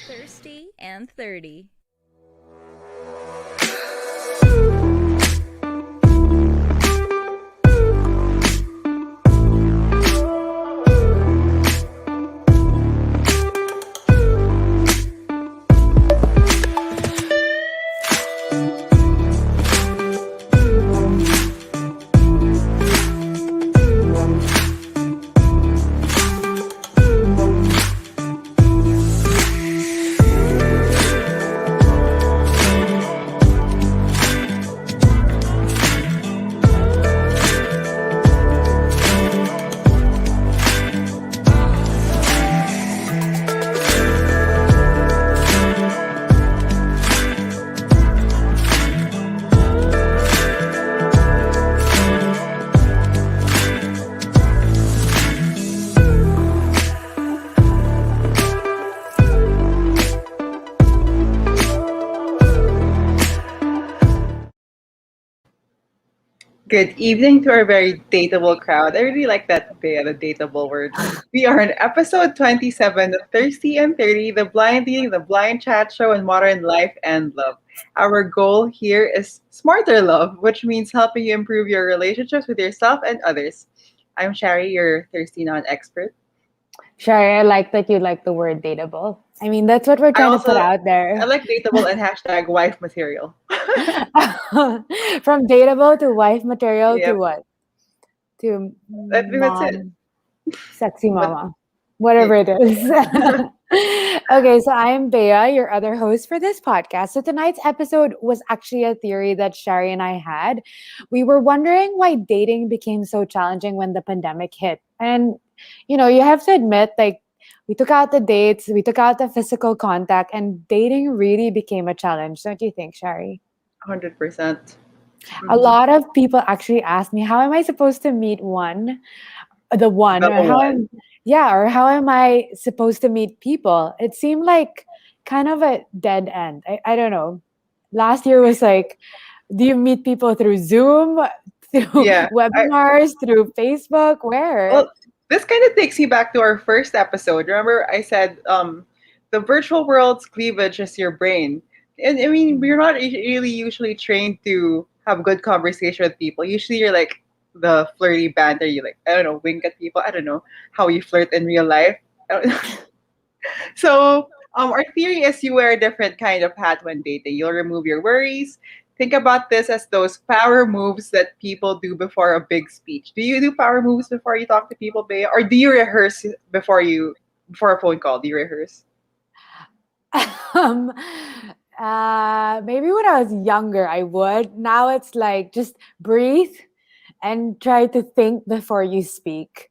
Thirsty and 30. Good evening to our very dateable crowd. I really like that Bea, the dateable word. We are on episode 27 of Thirsty and 30, the blind eating, the blind chat show in modern life and love. Our goal here is smarter love, which means helping you improve your relationships with yourself and others. I'm Shari, your thirsty non-expert. Sure, I like that you like the word dateable. I mean, that's what we're I trying to put also out I there. like dateable and hashtag wife material. From dateable to wife material to Yep, what? To I think that's it. mom, sexy But mama, whatever it is. Okay, so I'm Bea, your other host for this podcast. So tonight's episode was actually a theory that Shari and I had. We were wondering why dating became so challenging when the pandemic hit. And, you have to admit, like, we took out the dates, we took out the physical contact, and dating really became a challenge, don't you think, Shari? 100%. A Mm-hmm. lot of people actually ask me, how am I supposed to meet the one, The or one. how am I supposed to meet people? It seemed like kind of a dead end. I don't know. Last year was like, do you meet people through Zoom, through Yeah. webinars, through Facebook? Where? Well, this kind of takes you back to our first episode. Remember, I said the virtual world's cleavage is your brain. And I mean, we're not really usually trained to have good conversation with people. Usually, you're like the flirty banter. You like, I don't know, wink at people. I don't know how you flirt in real life. I don't- So, our theory is you wear a different kind of hat when dating. You'll remove your worries. Think about this as those power moves that people do before a big speech. Do you do power moves before you talk to people, Bea? Or do you rehearse before a phone call? Do you rehearse? um, Maybe when I was younger, I would. Now it's like just breathe and try to think before you speak.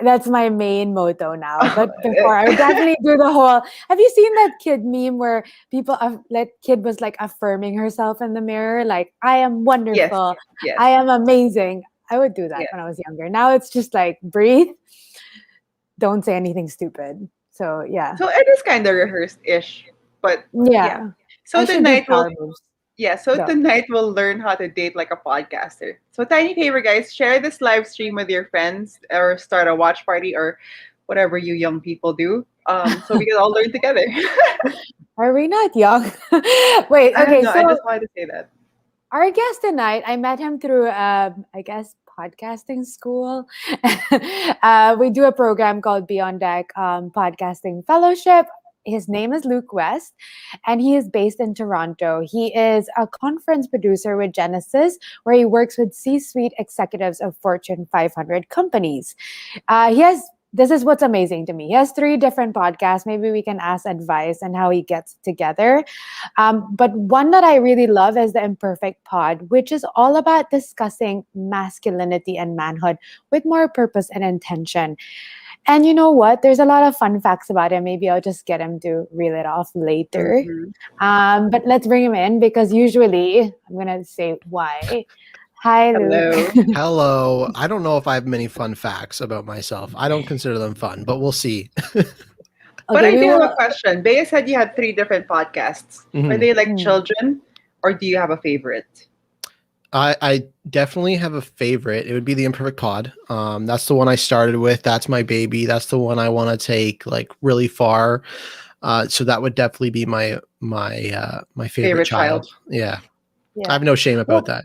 That's my main motto now. But before, I would definitely do the whole. Have you seen that kid meme where that kid was like affirming herself in the mirror, like "I am Yes, wonderful, yes, I am amazing." I would do that yes. when I was younger. Now it's just like breathe, don't say anything stupid. So yeah, So it is kind of rehearsed-ish, but yeah. yeah, So I should do tonight we'll power moves Yeah, so though. tonight we'll learn how to date like a podcaster. So tiny favor guys, share this live stream with your friends or start a watch party or whatever you young people do. So we can all learn together. Are we not young? Wait, I don't okay, know. I so just wanted to say that. our guest tonight, I met him through, I guess, podcasting school. We do a program called Beyond Deck Podcasting Fellowship. His name is Luke West, and he is based in Toronto. He is a conference producer with Genesis, where he works with C suite executives of Fortune 500 companies. He has This is what's amazing to me. He has three different podcasts. Maybe we can ask advice on how he gets together. But one that I really love is the Imperfect Pod, which is all about discussing masculinity and manhood with more purpose and intention. And you know what? There's a lot of fun facts about him. Maybe I'll just get him to reel it off later. Hmm. But let's bring him in because usually I'm going to say why. Hi, Luke. Hello. Hello. I don't know if I have many fun facts about myself. I don't consider them fun, but we'll see. But Okay, I we do have a will. question. Bea said you had three different podcasts. Are Mhm. they like hmm. children or do you have a favorite? I definitely have a favorite. It would be the Imperfect Pod. That's the one I started with. That's my baby. That's the one I want to take like really far. So that would definitely be my favorite Favorite child. child. Yeah, I Yeah. have no shame about Well,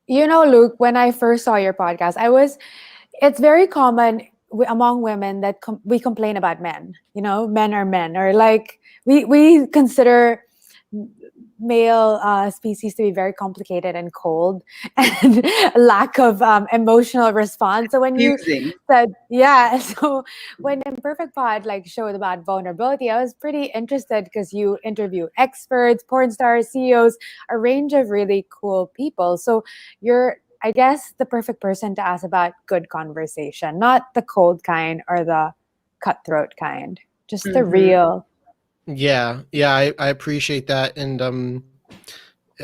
that. Luke, when I first saw your podcast, it's very common among women that we complain about men. Men are men, or like we consider male species to be very complicated and cold and lack of emotional response. So when you Confusing. said, yeah, so when Imperfect Pod like showed about vulnerability, I was pretty interested because you interview experts, porn stars, CEOs, a range of really cool people. So you're, I guess, the perfect person to ask about good conversation, not the cold kind or the cutthroat kind, just the Mm-hmm. real. Yeah, I appreciate that, and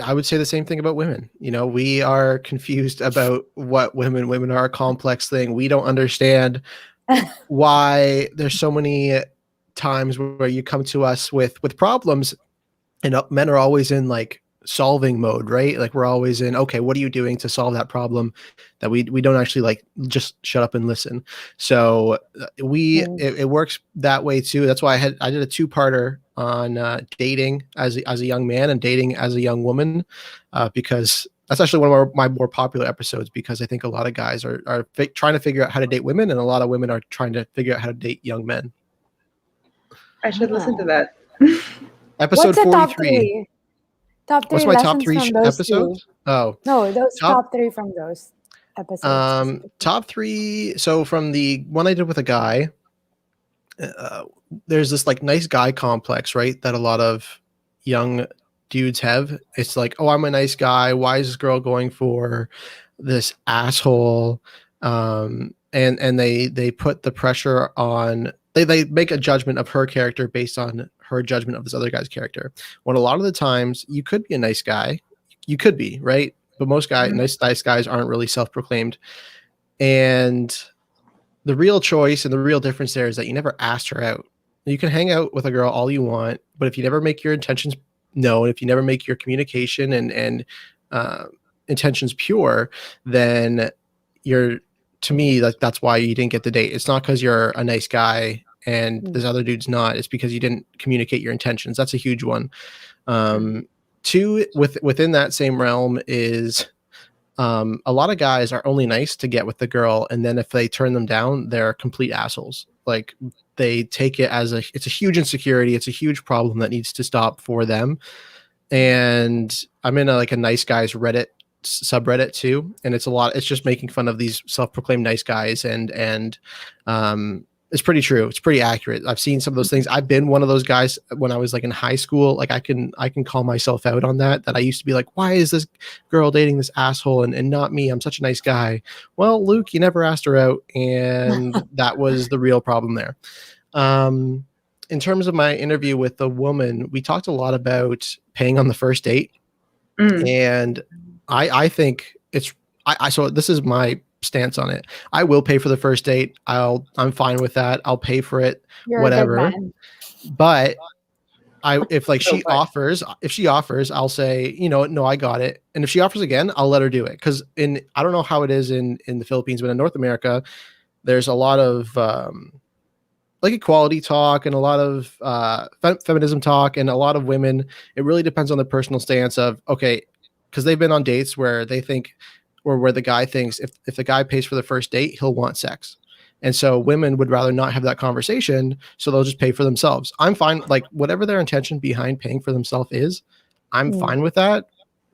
I would say the same thing about women. We are confused about what women are a complex thing. We don't understand why there's so many times where you come to us with problems, and men are always in like solving mode, right? Like we're always in, okay, what are you doing to solve that problem, that we don't actually like just shut up and listen. So Mm. it works that way too. That's why I did a two-parter on dating as a young man and dating as a young woman, because that's actually one of my more popular episodes, because I think a lot of guys are trying to figure out how to date women, and a lot of women are trying to figure out how to date young men. I should listen to Ah. that. Episode What's the top 43. three? Top What's three my top lessons three from those two. episodes? Oh, No, those top top three from those episodes specifically. top three. So from the one I did with a guy, uh, there's this like nice guy complex, right? That a lot of young dudes have. It's like, oh, I'm a nice guy. Why is this girl going for this asshole? And they put the pressure on. They make a judgment of her character based on her judgment of this other guy's character. When a lot of the times you could be a nice guy, you could be, right? But most Mhm. nice guys aren't really self-proclaimed. And the real choice and the real difference there is that you never asked her out. You can hang out with a girl all you want, but if you never make your intentions known, if you never make your communication and uh, intentions pure, then you're, to me, like that's why you didn't get the date. It's not because you're a nice guy and Mm. this other dude's not. It's because you didn't communicate your intentions. That's a huge one. Mhm. Two, within that same realm is a lot of guys are only nice to get with the girl, and then if they turn them down, they're complete assholes. Like they take it as it's a huge insecurity, it's a huge problem that needs to stop for them. And I'm in like a nice guys Reddit subreddit too, and it's just making fun of these self-proclaimed nice guys, and it's pretty true, it's pretty accurate. I've seen some of those things. I've been one of those guys when I was like in high school. Like I can call myself out on that I used to be like, why is this girl dating this asshole and not me? I'm such a nice guy. Well, Luke, you never asked her out, and that was the real problem there. um in terms of my interview with the woman, we talked a lot about paying on the first date, Mm. and I think it's I so this is my stance on it. I will pay for the first date. I'm fine with that. I'll pay for it, You're a good whatever. man. But I if like So fun. if she offers, I'll say, no, I got it. And if she offers again, I'll let her do it. Because I don't know how it is in the Philippines, but in North America, there's a lot of like equality talk and a lot of feminism talk, and a lot of women. It really depends on the personal stance of, okay, because they've been on dates where they think, or where the guy thinks, if the guy pays for the first date, he'll want sex. And so women would rather not have that conversation, so they'll just pay for themselves. I'm fine, like whatever their intention behind paying for themselves is, I'm Mm. fine with that.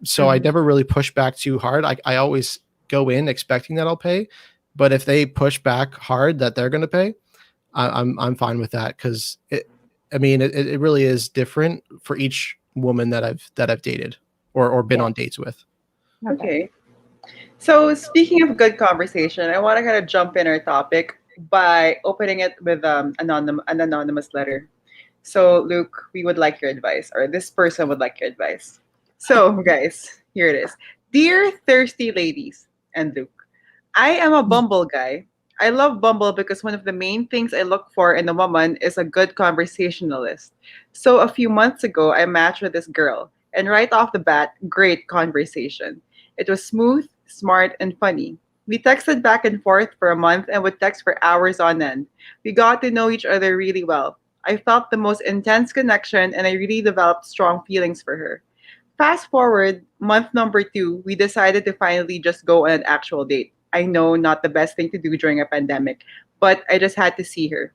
So I Mhm. never really push back too hard. I always go in expecting that I'll pay, but if they push back hard that they're going to pay, I'm fine with that, because it really is different for each woman that I've dated or been Yeah. on dates with. Okay. Okay. So speaking of good conversation, I want to kind of jump in our topic by opening it with an anonymous letter. So Luke, we would like your advice, or this person would like your advice. So guys, here it is. Dear thirsty ladies and Luke, I am a Bumble guy. I love Bumble because one of the main things I look for in a woman is a good conversationalist. So a few months ago, I matched with this girl, and right off the bat, great conversation. It was smooth, smart, and funny. We texted back and forth for a month and would text for hours on end. We got to know each other really well. I felt the most intense connection and I really developed strong feelings for her. Fast forward, month number 2, we decided to finally just go on an actual date. I know, not the best thing to do during a pandemic, but I just had to see her.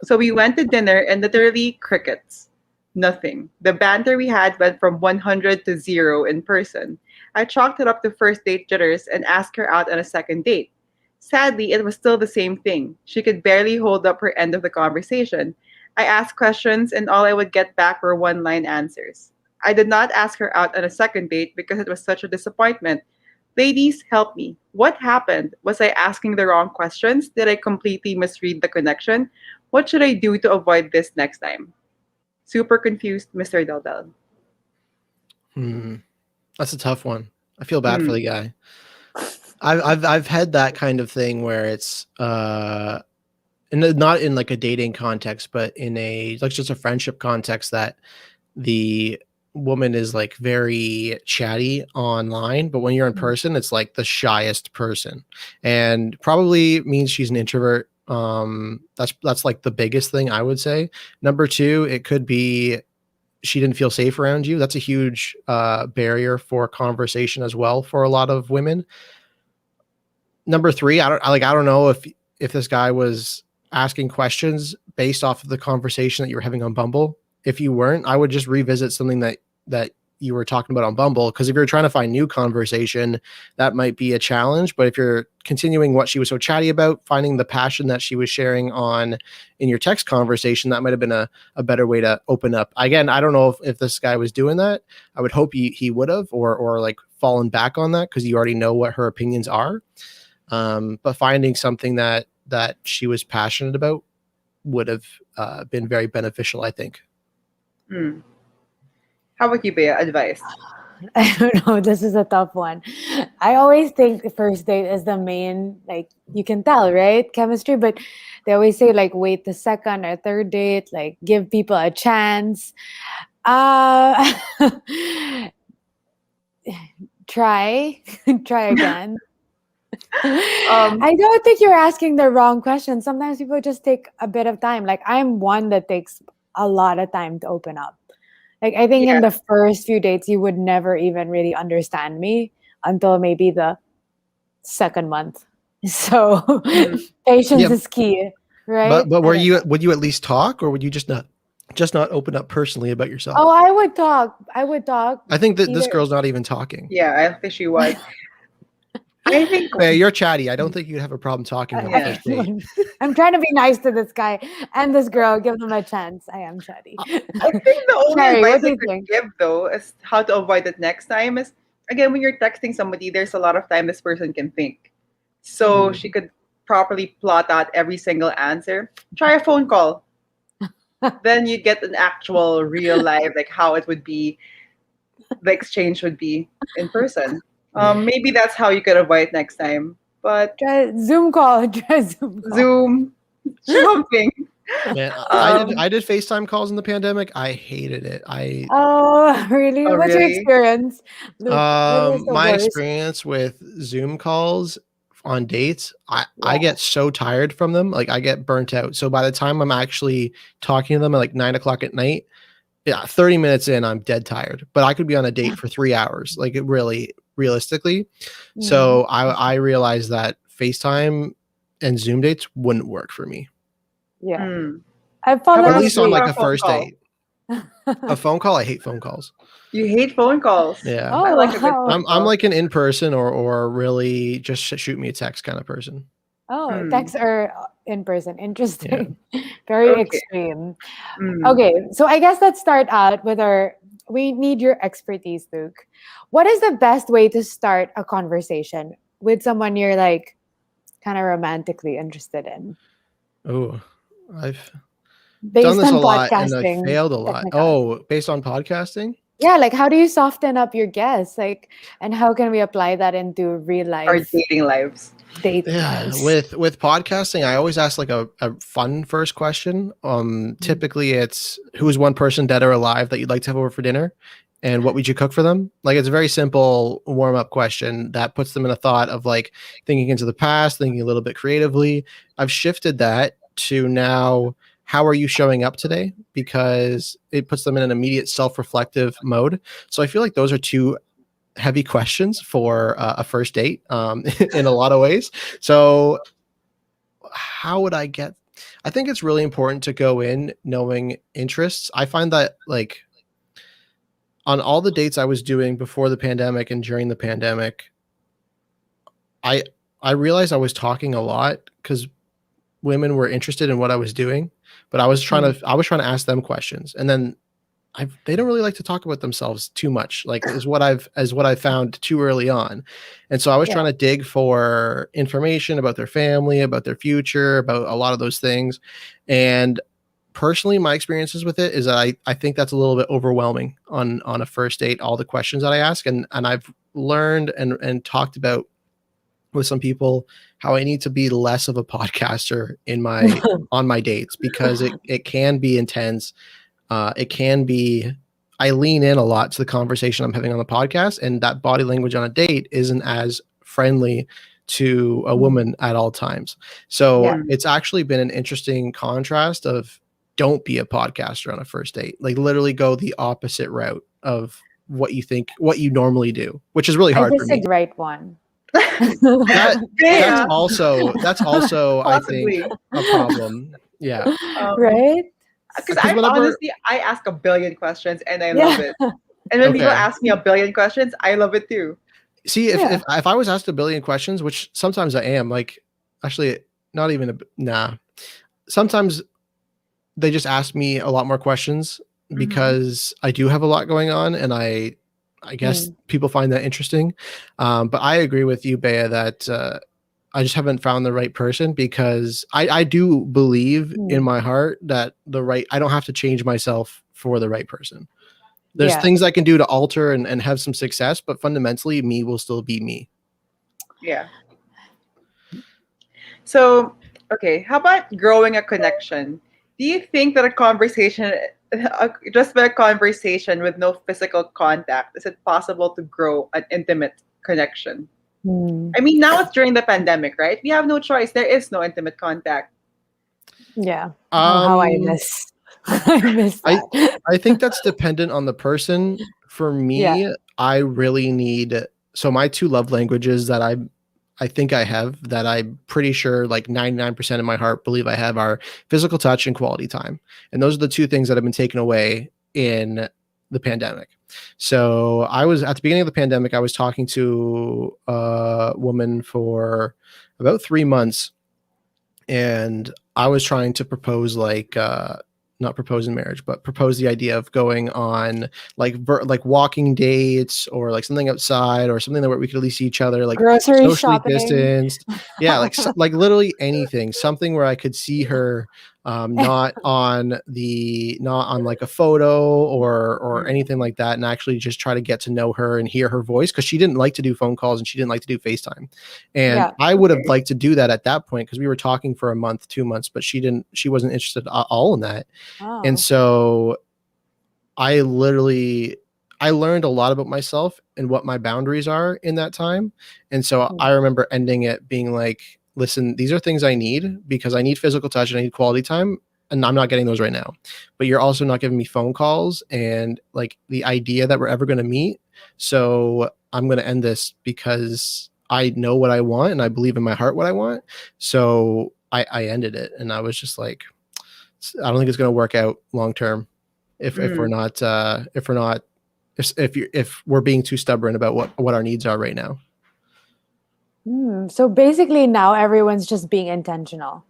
So we went to dinner and literally crickets. Nothing. The banter we had went from 100 to 0 in person. I chalked it up to first date jitters and asked her out on a second date. Sadly, it was still the same thing. She could barely hold up her end of the conversation. I asked questions and all I would get back were one line answers. I did not ask her out on a second date because it was such a disappointment. Ladies, help me. What happened? Was I asking the wrong questions? Did I completely misread the connection? What should I do to avoid this next time? Super confused, Mr. Del Del. That's a tough one. I feel bad for Hmm. the guy. I've had that kind of thing where it's not in like a dating context, but in a like just a friendship context that the woman is like very chatty online, but when you're in person, it's like the shyest person, and probably means she's an introvert. That's like the biggest thing I would say. Number two, it could be she didn't feel safe around you. That's a huge barrier for conversation as well for a lot of women. Number three, I don't know if this guy was asking questions based off of the conversation that you were having on Bumble. If you weren't, I would just revisit something that you were talking about on Bumble, because if you're trying to find new conversation, that might be a challenge. But if you're continuing what she was so chatty about, finding the passion that she was sharing on in your text conversation, that might have been a better way to open up. Again, I don't know if this guy was doing that. I would hope he would have, or like fallen back on that, because you already know what her opinions are. But finding something that she was passionate about would have been very beneficial, I think. Hmm. How about you, Bea? Advice? I don't know. This is a tough one. I always think the first date is the main, like, you can tell, right? Chemistry, but they always say, like, wait the second or third date, like, give people a chance. Uh, try, try again. I don't think you're asking the wrong question. Sometimes people just take a bit of time. Like, I'm one that takes a lot of time to open up. Like, I think in Yeah. the first few dates, you would never even really understand me until maybe the second month. So patience Yeah, is key, right? but I don't know. would you at least talk, or would you just not open up personally about Oh, yourself? I would talk. I would talk I think that this either. girl's not even talking. Yeah, I think she was. I think, Hey, you're chatty. I don't think you'd have a problem talking on the yeah. first date. I'm trying to be nice to this guy and this girl. Give them a chance. I am chatty. I think the only Sherry, advice what do I you could think? give though is how to avoid it next time is, again, when you're texting somebody, there's a lot of time this person can think. So she could properly plot out every single answer. Try a phone call. Then you get an actual real life, like how it would be, the exchange would be in person. Maybe that's how you could avoid next time. But Try Zoom call. Try Zoom call. Zoom, something. Man, Um, I did FaceTime calls in the pandemic. I hated it. Oh, really? oh What's your really? experience, Luke? What was the My worst? experience with Zoom calls on dates, I Yeah. get so tired from them. Like, I get burnt out. So by the time I'm actually talking to them at like 9 o'clock at night, yeah, 30 minutes in, I'm dead tired. But I could be on a date for 3 hours, like, it really realistically. Mm, So I realized that FaceTime and Zoom dates wouldn't work for me. yeah. Hmm. I've How At fallen about least on how asleep. like about a a phone first call? date. A phone call, I hate phone calls. You hate phone calls. Yeah. I Oh, like a good wow. phone I'm call. like an in person or really just shoot me a text kind of person. Oh, Hmm. text or in person. Yeah. Interesting. Very Okay. extreme. Hmm. Okay, so I guess let's start out with we need your expertise, Luke. What is the best way to start a conversation with someone you're like kind of romantically interested in Oh, I've done based this a on lot and I've podcasting failed a lot. technicals? Oh, based on podcasting? Yeah, like how do you soften up your guests? Like, and how can we apply that into real Our life dating lives. dating Yeah, lives? with podcasting, I always ask like a fun first question. Typically it's, who is one person dead or alive that you'd like to have over for dinner? And what would you cook for them? Like, it's a very simple warm-up question that puts them in a thought of like thinking into the past, thinking a little bit creatively. I've shifted that to now, how are you showing up today? Because it puts them in an immediate self-reflective mode. So I feel like those are two heavy questions for a first date in a lot of ways. So how would I get? I think it's really important to go in knowing interests. I find that like on all the dates I was doing before the pandemic and during the pandemic, I I realized I was talking a lot because women were interested in what I was doing, but I was trying to ask them questions, and then they don't really like to talk about themselves too much, like is what I've found too early on. And so I was trying to dig for information about their family, about their future, about a lot of those things. And personally, my experiences with it is that I think that's a little bit overwhelming on a first date, all the questions that I ask. And I've learned and talked about with some people how I need to be less of a podcaster in my on my dates, because it can be intense. It can be, I lean in a lot to the conversation I'm having on the podcast, and that body language on a date isn't as friendly to a woman at all times. So it's actually been an interesting contrast of don't be a podcaster on a first date. Like literally go the opposite route of what you normally do, which is really hard for me. Right one. That's also I think Possibly. a problem. Yeah. Right? Because I honestly, I ask a billion questions and I love it. And when people ask me a billion questions, I love it too. See, if I was asked a billion questions, which sometimes I am, like, actually, not even sometimes they just ask me a lot more questions because I do have a lot going on, and I guess people find that interesting. But I agree with you, Bea, that I just haven't found the right person, because I do believe in my heart that I don't have to change myself for the right person. There's things I can do to alter and have some success, but fundamentally me will still be me. Yeah. So, okay, how about growing a connection? Do you think that just by a conversation with no physical contact, is it possible to grow an intimate connection? I mean, now it's during the pandemic, right? We have no choice. There is no intimate contact. Yeah. How I miss that. I think that's dependent on the person. For me, I really need, so my two love languages that I think I have, that I'm pretty sure like 99% of my heart believe I have, are physical touch and quality time. And those are the two things that have been taken away in the pandemic. So I was at the beginning of the pandemic, I was talking to a woman for about 3 months, and I was trying to propose not propose in marriage, but propose the idea of going on like walking dates, or like something outside, or something where we could at least see each other, like grocery socially shopping. distanced. Yeah, like literally anything, something where I could see her, not on like a photo or anything like that, and actually just try to get to know her and hear her voice, because she didn't like to do phone calls and she didn't like to do FaceTime. And I would have liked to do that at that point, because we were talking for a month, 2 months, but she wasn't interested at all in that. And so I learned a lot about myself and what my boundaries are in that time. And so I remember ending it being like, listen, these are things I need, because I need physical touch and I need quality time, and I'm not getting those right now. But you're also not giving me phone calls and like the idea that we're ever going to meet. So I'm going to end this, because I know what I want and I believe in my heart what I want. So I ended it, and I was just like, I don't think it's going to work out long term if we're being too stubborn about what our needs are right now. So basically now everyone's just being intentional,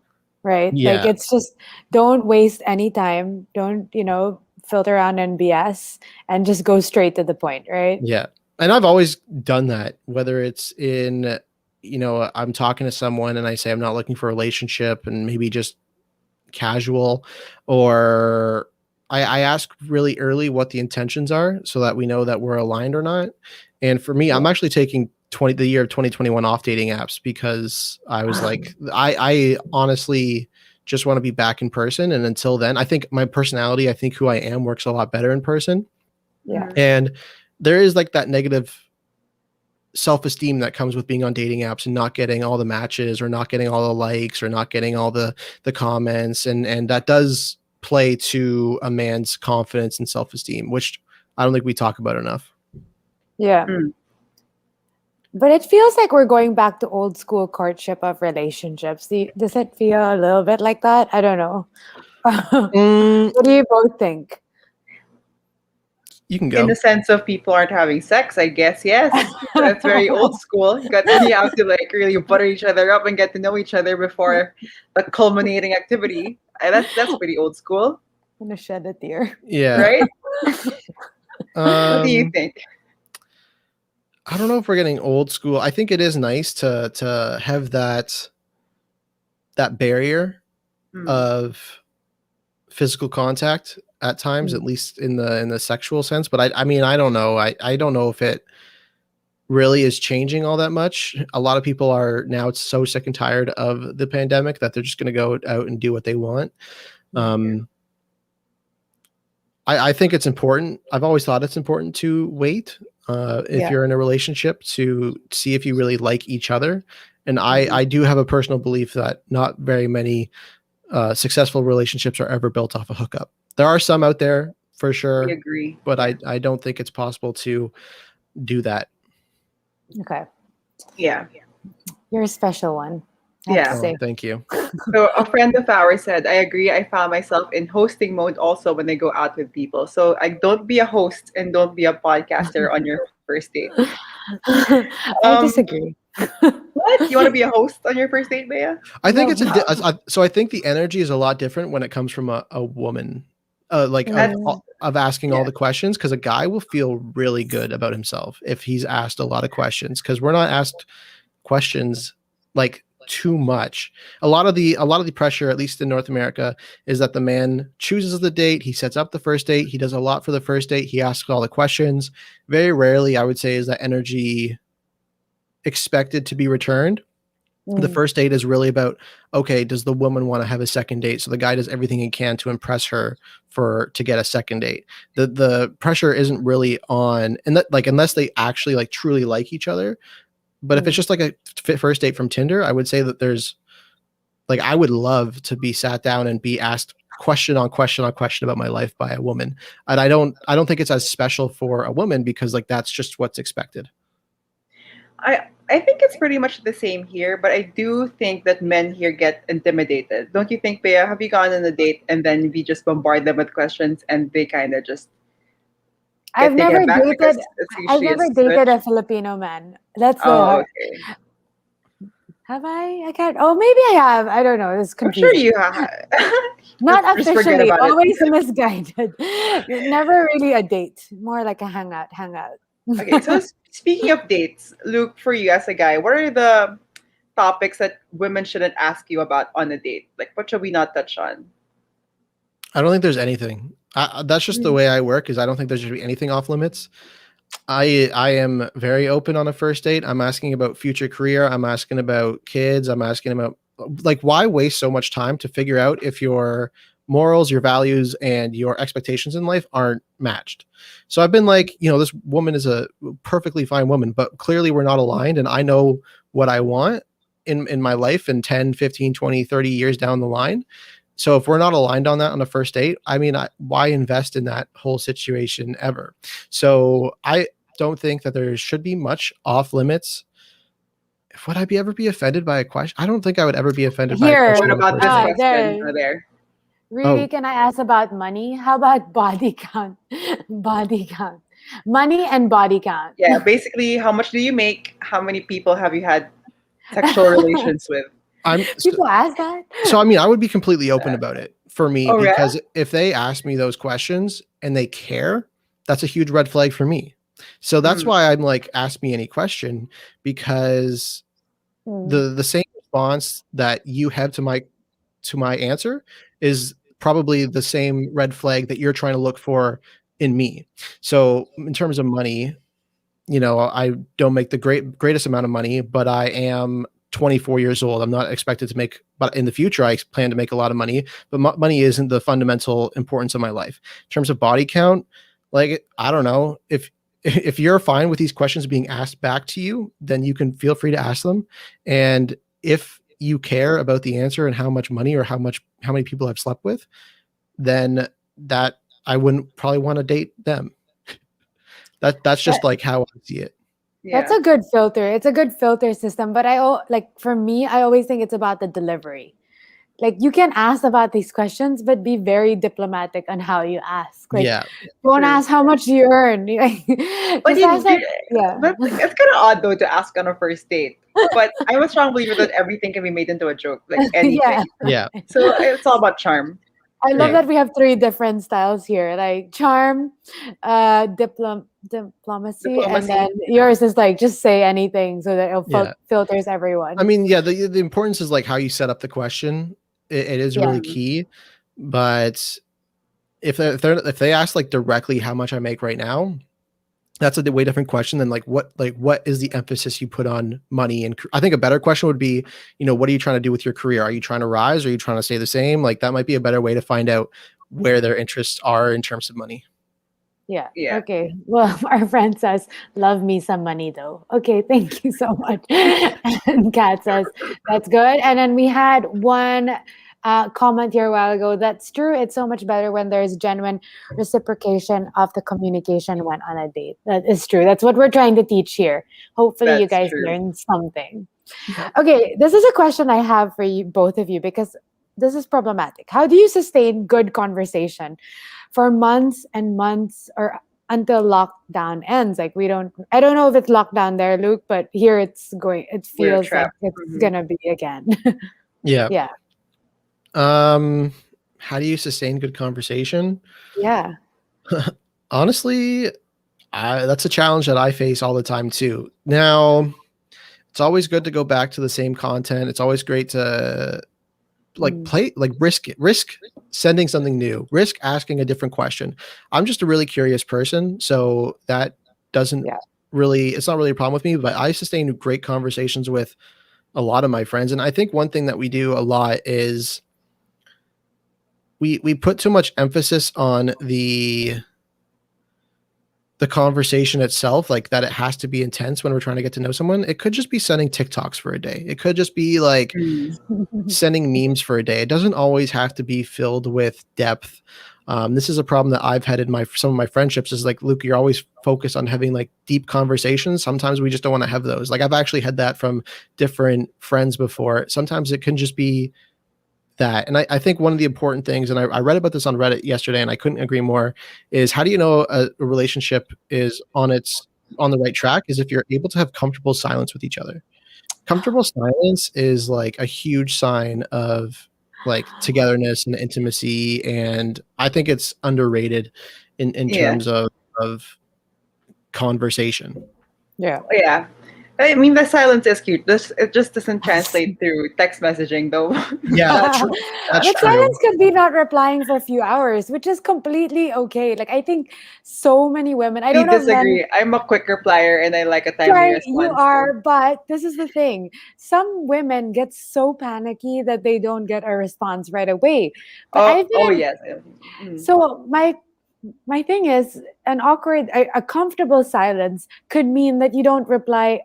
right? Yeah. Like it's just, don't waste any time. Don't, filter around and BS, and just go straight to the point, right? Yeah. And I've always done that, whether it's in, I'm talking to someone and I say I'm not looking for a relationship and maybe just casual, or I ask really early what the intentions are so that we know that we're aligned or not. And for me, I'm actually taking the year of 2021 off dating apps, because I was like, I honestly just want to be back in person. And until then, I think my personality, I think who I am, works a lot better in person. Yeah. And there is like that negative self-esteem that comes with being on dating apps and not getting all the matches, or not getting all the likes, or not getting all the comments. And that does play to a man's confidence and self-esteem, which I don't think we talk about enough. Yeah. Mm. But it feels like we're going back to old school courtship of relationships. Does it feel a little bit like that? I don't know. What do you both think? You can In go. the sense of people aren't having sex, I guess, yes. That's very old school. You have to like really butter each other up and get to know each other before the culminating activity. That's pretty old school, I'm gonna shed a tear. Yeah. right? What do you Um, think? I don't know if we're getting old school. I think it is nice to have that barrier Mm. of physical contact at times, at least in the sexual sense. But I mean, I don't know. I don't know if it really is changing all that much. A lot of people are now so sick and tired of the pandemic that they're just going to go out and do what they want. I think it's important. I've always thought it's important to wait if you're in a relationship to see if you really like each other. And I do have a personal belief that not very many successful relationships are ever built off a hookup. There are some out there for sure, I agree. but I don't think it's possible to do that. Okay. Yeah. You're a special one. I have to Yeah. say. Thank you. So a friend of ours said, I agree. I found myself in hosting mode also when I go out with people. So I don't be a host and don't be a podcaster on your first date. I disagree. What? You want to be a host on your first date, Bea? I think No. so I think the energy is a lot different when it comes from a woman, of asking all the questions, because a guy will feel really good about himself if he's asked a lot of questions, because we're not asked questions like too much. A lot of the pressure, at least in North America, is that the man chooses the date, he sets up the first date, he does a lot for the first date, he asks all the questions. Very rarely, I would say, is that energy expected to be returned. The first date is really about, okay, does the woman want to have a second date? So the guy does everything he can to impress her to get a second date. The pressure isn't really on, and that, like, unless they actually like truly like each other. But if it's just like a first date from Tinder, I would say that there's like, I would love to be sat down and be asked question on question on question about my life by a woman. And I don't think it's as special for a woman, because like that's just what's expected. I think it's pretty much the same here, but I do think that men here get intimidated. Don't you think, Bea? Have you gone on a date and then we just bombard them with questions and they kind of just I've never back because dated. it's I've usually a never dated switch? a Filipino man. That's the Oh, okay. Have I? I can't. Oh, maybe I have. I don't know. It's I'm sure confusing. you have. Not Just forget officially. about it. Always misguided. Never really a date. More like a hangout. Okay, so speaking of dates, Luke, for you as a guy, what are the topics that women shouldn't ask you about on a date? Like, what should we not touch on? I don't think there's anything. That's just the way I work. Is I don't think there should be anything off limits. I am very open on a first date. I'm asking about future career. I'm asking about kids. I'm asking about, like, why waste so much time to figure out if your morals, your values, and your expectations in life aren't matched? So I've been like, this woman is a perfectly fine woman, but clearly we're not aligned. And I know what I want in my life in 10, 15, 20, 30 years down the line. So if we're not aligned on that on the first date, I mean, why invest in that whole situation ever? So I don't think that there should be much off limits. Would I ever be offended by a question? I don't think I would ever be offended by a question. What about this question there. there? Really, can I ask about money? How about body count? Body count. Money and body count. Yeah, basically, how much do you make? How many people have you had sexual relations with? People ask that. So I mean, I would be completely open about it for me, Oh, yeah? because if they ask me those questions and they care, that's a huge red flag for me. So that's why I'm like, ask me any question, because the same response that you have to my answer is probably the same red flag that you're trying to look for in me. So in terms of money, I don't make the greatest amount of money, but I am 24 years old. I'm not expected to make, but in the future, I plan to make a lot of money, but money isn't the fundamental importance of my life. In terms of body count, like, I don't know, if you're fine with these questions being asked back to you, then you can feel free to ask them. And if you care about the answer and how much money or how many people I've slept with, then that I wouldn't probably want to date them. That's just like how I see it. That's Yeah. a good filter. It's a good filter system. But like for me, I always think it's about the delivery. Like you can ask about these questions, but be very diplomatic on how you ask. Like Yeah. don't True. ask how much you earn. But Just ask like, yeah. it's kind of odd though to ask on a first date. But I'm a strong believer that everything can be made into a joke, like Yeah. anything. Yeah. So it's all about charm. I love Yeah. that we have three different styles here, like charm, diplomacy, and Diplomacy. then yours is like just say anything so that it Yeah. filters I everyone. mean, yeah, the importance is like how you set up the question. It is Yeah. really key. But if they ask like directly how much I make right now, that's a way different question than what is the emphasis you put on money. And I think a better question would be, what are you trying to do with your career? Are you trying to rise? Or are you trying to stay the same? Like that might be a better way to find out where their interests are in terms of money. Yeah. Yeah. Okay. Well, our friend says, love me some money though. Okay. Thank you so much. And Kat says, that's good. And then we had one comment here a while ago. That's true. It's so much better when there's genuine reciprocation of the communication when on a date. That is true. That's what we're trying to teach here. Hopefully, you That's guys true. learned something. Okay. This is a question I have for you, both of you, because this is problematic. How do you sustain good conversation for months and months or until lockdown ends? Like I don't know if it's lockdown there, Luke, but here it We're feels like trapped. it's Mhm. gonna be again. Yeah. Yeah. How do you sustain good conversation? Yeah. Honestly, that's a challenge that I face all the time too. Now, it's always good to go back to the same content. It's always great to risk sending something new, risk asking a different question. I'm just a really curious person, so that doesn't Yeah. it's not really a problem with me, but I sustain great conversations with a lot of my friends. And I think one thing that we do a lot is we put too much emphasis on the conversation itself, like that it has to be intense when we're trying to get to know someone. It could just be sending TikToks for a day. It could just be like Mm. sending memes for a day. It doesn't always have to be filled with depth. This is a problem that I've had in some of my friendships is like, Luke, you're always focused on having like deep conversations. Sometimes we just don't want to have those. Like I've actually had that from different friends before. Sometimes it can just be that. And I think one of the important things, and I read about this on Reddit yesterday and I couldn't agree more, is how do you know a relationship is on the right track is if you're able to have comfortable silence with each other. Comfortable silence is like a huge sign of like togetherness and intimacy. And I think it's underrated in Yeah. terms of conversation. Yeah. Yeah. I mean, the silence is cute. It just doesn't translate through text messaging, though. Yeah, that's true. That's But true. silence could be not replying for a few hours, which is completely okay. Like I think so many women, I We don't know if men disagree. I'm a quick replier and I like a timely right, you response. are, but this is the thing. Some women get so panicky that they don't get a response right away. But Oh, I've oh been yes. Mm. so my thing is a comfortable silence could mean that you don't reply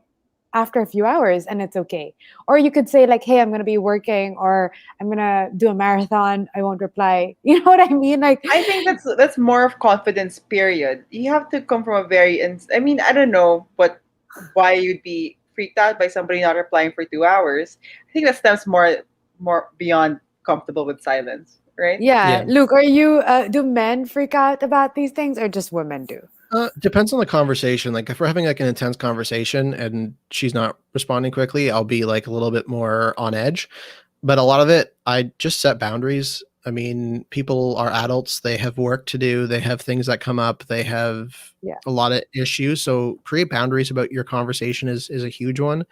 after a few hours and it's okay. Or you could say like, hey, I'm gonna be working or I'm gonna do a marathon. I won't reply. You know what I mean? Like I think that's more of confidence. Period. You have to come from a very. I mean, I don't know, but why you'd be freaked out by somebody not replying for 2 hours? I think that stems more beyond comfortable with silence, right? yeah, Yeah. Luke, are you do men freak out about these things or just women do? Depends on the conversation. Like if we're having like an intense conversation and she's not responding quickly, I'll be like a little bit more on edge. But a lot of it, I just set boundaries. I mean, people are adults. They have work to do. They have things that come up. They have Yeah. a lot of issues. So create boundaries about your conversation is a huge one.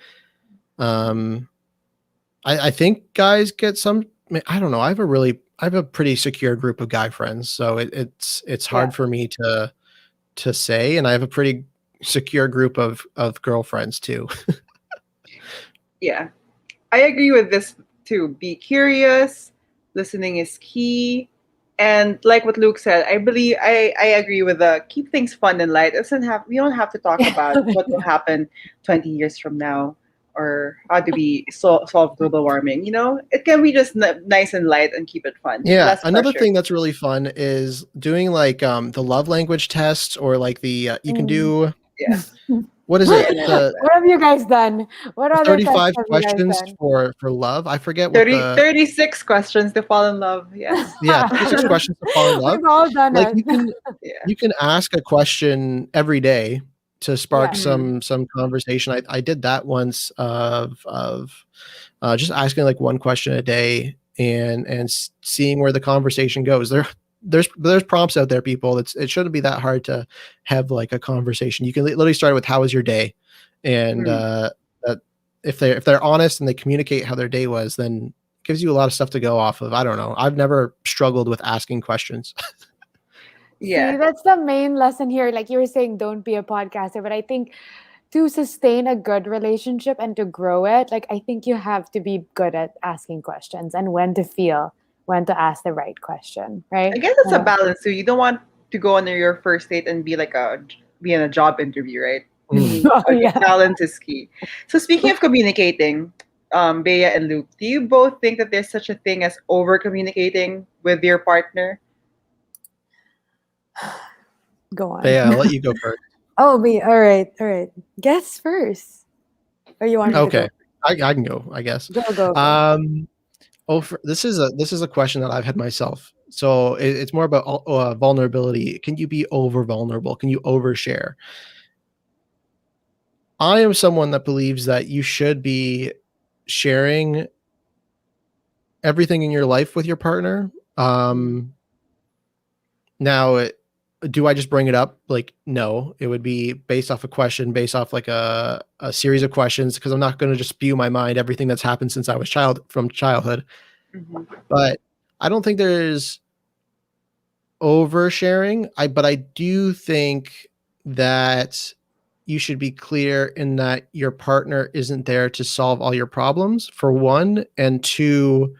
I think guys get some, I don't know. I have a pretty secure group of guy friends. So it's hard Yeah. for me to say, and I have a pretty secure group of girlfriends too. Yeah, I agree with this too. Be curious. Listening is key. And like what Luke said, I agree with the keep things fun and light. We don't have to talk about what will happen 20 years from now. or how do we solve global warming? It can be just nice and light and keep it fun. Yeah, Less another pressure. thing that's really fun is doing like the love language test, or like the you can do, Yeah. what is Yeah, it, and I love the that. What have you guys done? What other tests 35 have you guys questions done? for love. I forget what 36 questions to fall in love. Yes. yeah, 36 questions to fall in love. We've all done Like it. Yeah. you can ask a question every day to spark Yeah. some conversation. I did that once of just asking like one question a day and seeing where the conversation goes. There's prompts out there, people. It shouldn't be that hard to have like a conversation. You can literally start with, how was your day? And Mm. that if they're honest and they communicate how their day was, then it gives you a lot of stuff to go off of. I don't know. I've never struggled with asking questions. Yeah. See, that's the main lesson here. Like you were saying, don't be a podcaster. But I think to sustain a good relationship and to grow it, like I think you have to be good at asking questions and when to ask the right question, right? I guess it's a balance too. You don't want to go on your first date and be in a job interview, right? Mm. Oh, yeah. Balance is key. So speaking of communicating, Bea and Luke, do you both think that there's such a thing as over communicating with your partner? Go on. But yeah, I'll let you go first. Oh, me. All right. All right. Guess first. Or you want me to Okay, go? I can go, I guess. Go. This is a question that I've had myself. So it's more about vulnerability. Can you be over vulnerable? Can you overshare? I am someone that believes that you should be sharing everything in your life with your partner. Now, do I just bring it up? Like, no, it would be based off a question, based off like a series of questions, because I'm not going to just spew my mind everything that's happened since I was from childhood. Mhm. But I don't think there's oversharing. But I do think that you should be clear in that your partner isn't there to solve all your problems, for one, and two,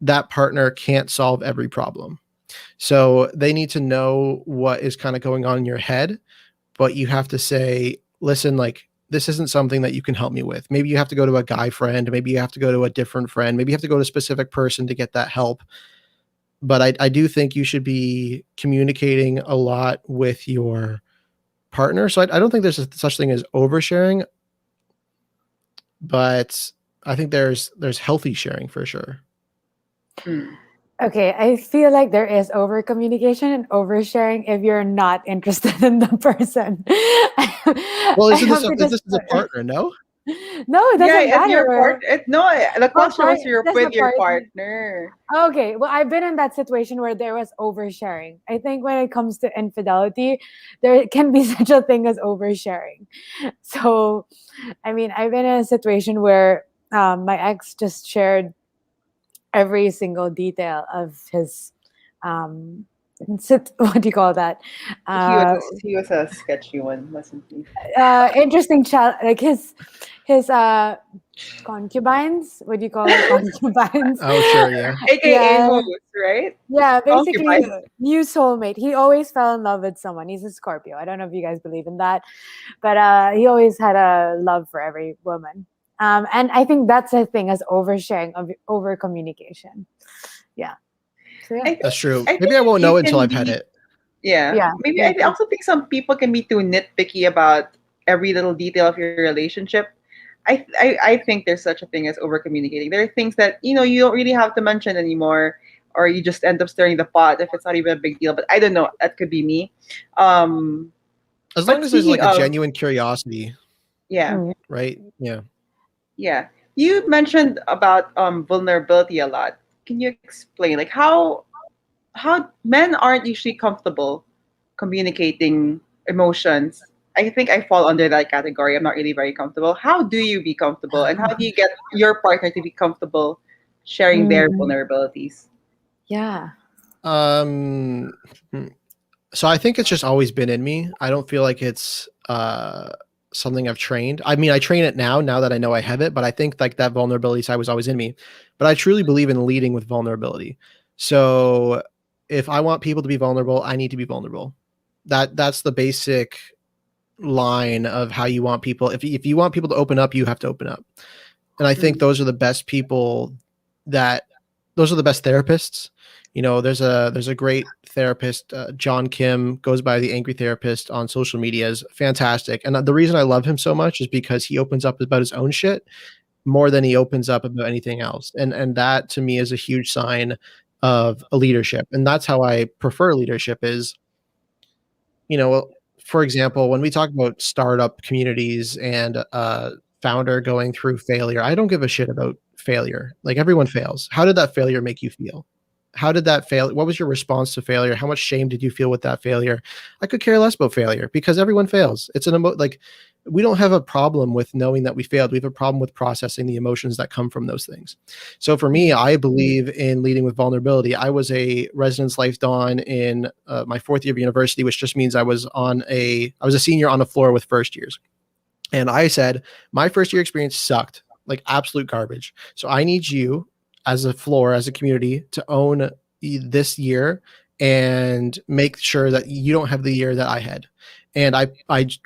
that partner can't solve every problem. So they need to know what is kind of going on in your head, but you have to say, listen, like, this isn't something that you can help me with. Maybe you have to go to a guy friend. Maybe you have to go to a different friend. Maybe you have to go to a specific person to get that help. But I do think you should be communicating a lot with your partner. So I don't think there's such thing as oversharing, but I think there's healthy sharing for sure. Mm. Okay, I feel like there is over communication and oversharing if you're not interested in the person. Well, I isn't have this to is just this a partner? No. no, it Yeah, doesn't if your matter. the Oh, question was that's the with your partner. partner. Okay, well, I've been in that situation where there was oversharing. I think when it comes to infidelity, there can be such a thing as oversharing. So, I mean, I've been in a situation where my ex just shared every single detail of his um what do you call that He was a sketchy one, wasn't he? interesting child, like his concubines, what do you call it, concubines? Oh, sure, yeah. AKA Yeah, host, right? yeah, basically Concubine. new soulmate. He always fell in love with someone. He's a Scorpio. I don't know if you guys believe in that, but he always had a love for every woman. And I think that's a thing, as oversharing, of over communication. Yeah. So yeah. That's true. I Maybe I think won't you know until can I've had be. it. Yeah, Yeah. maybe Me I too. also think some people can be too nitpicky about every little detail of your relationship. I think there's such a thing as over communicating. There are things that you don't really have to mention anymore, or you just end up stirring the pot if it's not even a big deal. But I don't know. That could be me. Um, As long but as there's speaking like a of, genuine curiosity, yeah, Mm. right? Yeah. yeah, you mentioned about vulnerability a lot. Can you explain like how men aren't usually comfortable communicating emotions? I think I fall under that category. I'm not really very comfortable. How do you be comfortable, and how do you get your partner to be comfortable sharing their Mm. vulnerabilities? Yeah. Um. So I think it's just always been in me. I don't feel like it's something I've trained. I mean, I train it now that I know I have it, but I think like that vulnerability side was always in me. But I truly believe in leading with vulnerability. So if I want people to be vulnerable, I need to be vulnerable. That's the basic line of how you want people. If you want people to open up, you have to open up. And I think those are the best people those are the best therapists. There's a great therapist, John Kim, goes by the Angry Therapist on social media, is fantastic. And the reason I love him so much is because he opens up about his own shit more than he opens up about anything else. And that to me is a huge sign of a leadership. And that's how I prefer leadership is, for example, when we talk about startup communities and founder going through failure, I don't give a shit about failure. Like, everyone fails. How did that failure make you feel? How did that fail? What was your response to failure? How much shame did you feel with that failure? I could care less about failure because everyone fails. It's like, we don't have a problem with knowing that we failed. We have a problem with processing the emotions that come from those things. So for me, I believe in leading with vulnerability. I was a residence life don in my fourth year of university, which just means I was a senior on the floor with first years. And I said, my first year experience sucked, like absolute garbage. So I need you as a floor, as a community, to own this year and make sure that you don't have the year that I had. And I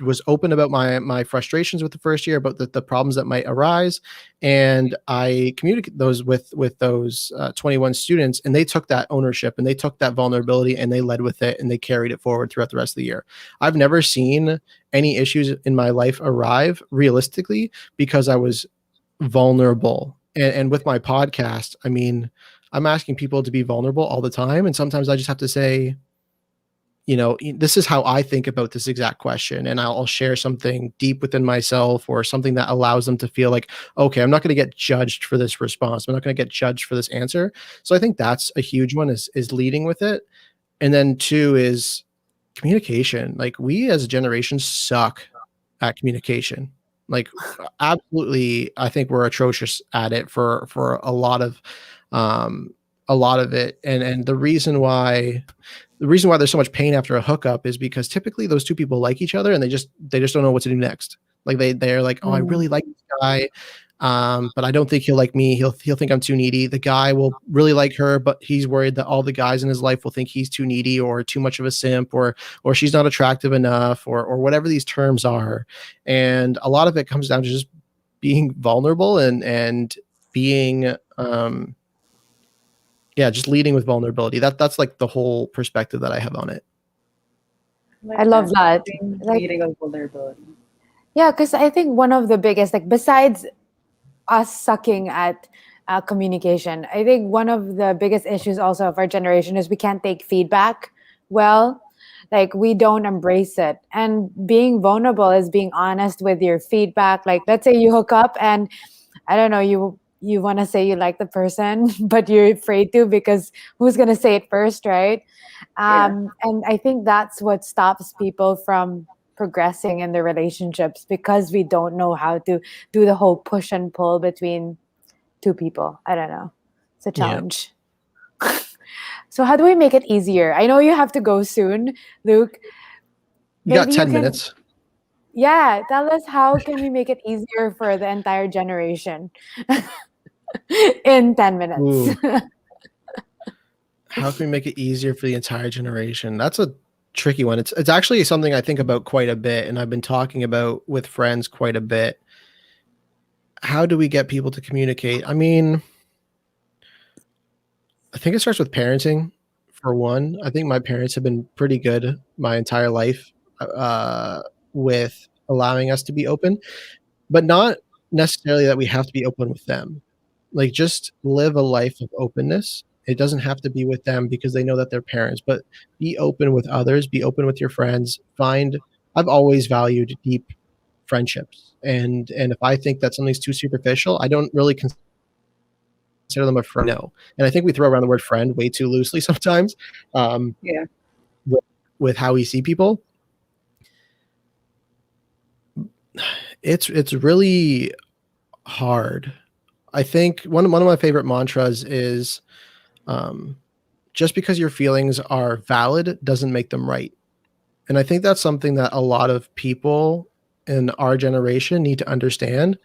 was open about my frustrations with the first year, about the problems that might arise. And I communicate those with those 21 students, and they took that ownership and they took that vulnerability and they led with it and they carried it forward throughout the rest of the year. I've never seen any issues in my life arrive realistically because I was vulnerable. And with my podcast, I mean, I'm asking people to be vulnerable all the time. And sometimes I just have to say, this is how I think about this exact question. And I'll share something deep within myself or something that allows them to feel like, okay, I'm not going to get judged for this response. I'm not going to get judged for this answer. So I think that's a huge one is leading with it. And then 2 is communication. Like, we as a generation suck at communication. Like, absolutely, I think we're atrocious at it for a lot of it. And the reason why there's so much pain after a hookup is because typically those two people like each other and they just don't know what to do next. Like, they're like, oh, I really like this guy, but I don't think he'll like me. He'll think I'm too needy. The guy will really like her, but he's worried that all the guys in his life will think he's too needy or too much of a simp or she's not attractive enough or whatever these terms are. And a lot of it comes down to just being vulnerable and being just leading with vulnerability. That's like the whole perspective that I have on it. I love that. Leading with vulnerability. Yeah, because I think one of the biggest, like, besides us sucking at communication, I think one of the biggest issues also of our generation is we can't take feedback well. Like, we don't embrace it. And being vulnerable is being honest with your feedback. Like, let's say you hook up and, I don't know, you want to say you like the person, but you're afraid to because who's going to say it first, right? And I think that's what stops people from progressing in their relationships because we don't know how to do the whole push and pull between two people. I don't know. It's a challenge. Yeah. So how do we make it easier? I know you have to go soon, Luke. You got 10 minutes. Yeah, tell us how can we make it easier for the entire generation in 10 minutes. How can we make it easier for the entire generation? That's a tricky one. It's actually something I think about quite a bit, and I've been talking about with friends quite a bit. How do we get people to communicate? I mean, I think it starts with parenting, for one. I think my parents have been pretty good my entire life with allowing us to be open, but not necessarily that we have to be open with them. Like, just live a life of openness. It doesn't have to be with them because they know that they're parents, but be open with others, be open with your friends. I've always valued deep friendships. And if I think that something's too superficial, I don't really consider them a friend. No. And I think we throw around the word friend way too loosely sometimes. With how we see people. It's really hard. I think one of my favorite mantras is just because your feelings are valid doesn't make them right. And I think that's something that a lot of people in our generation need to understand,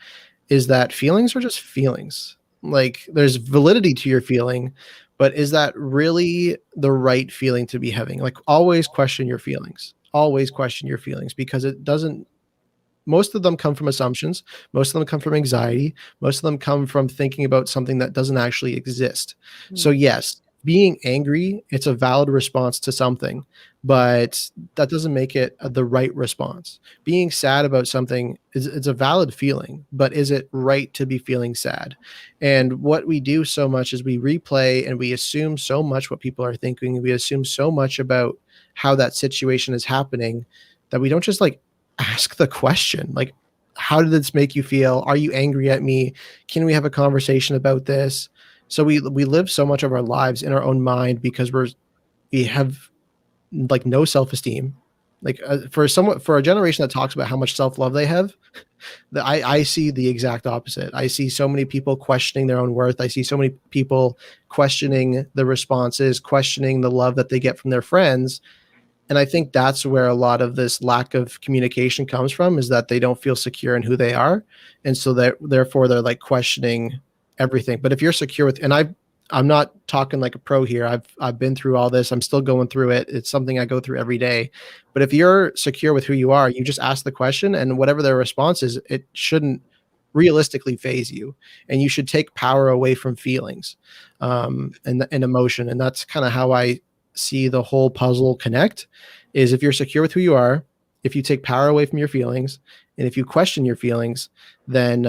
is that feelings are just feelings. Like, there's validity to your feeling, but is that really the right feeling to be having? Like, always question your feelings. always question your feelings, because it doesn't, most of them come from assumptions, most of them come from anxiety, most of them come from thinking about something that doesn't actually exist. So yes, being angry, it's a valid response to something, but that doesn't make it the right response. Being sad about something is, it's a valid feeling, but is it right to be feeling sad? And what we do so much is we replay and we assume so much what people are thinking, we assume so much about how that situation is happening, that we don't just like ask the question, like, how did this make you feel? Are you angry at me? Can we have a conversation about this? So we live so much of our lives in our own mind because we have like no self-esteem. Like for a generation that talks about how much self-love they have, I see the exact opposite. I see so many people questioning their own worth. I see so many people questioning the responses, questioning the love that they get from their friends. And I think that's where a lot of this lack of communication comes from, is that they don't feel secure in who they are. And so therefore they're like questioning everything. But if you're secure with, and I'm not talking like a pro here. I've been through all this. I'm still going through it. It's something I go through every day. But if you're secure with who you are, you just ask the question, and whatever their response is, it shouldn't realistically phase you. And you should take power away from feelings, and emotion. And that's kind of how I see the whole puzzle connect, is if you're secure with who you are, if you take power away from your feelings, and if you question your feelings, then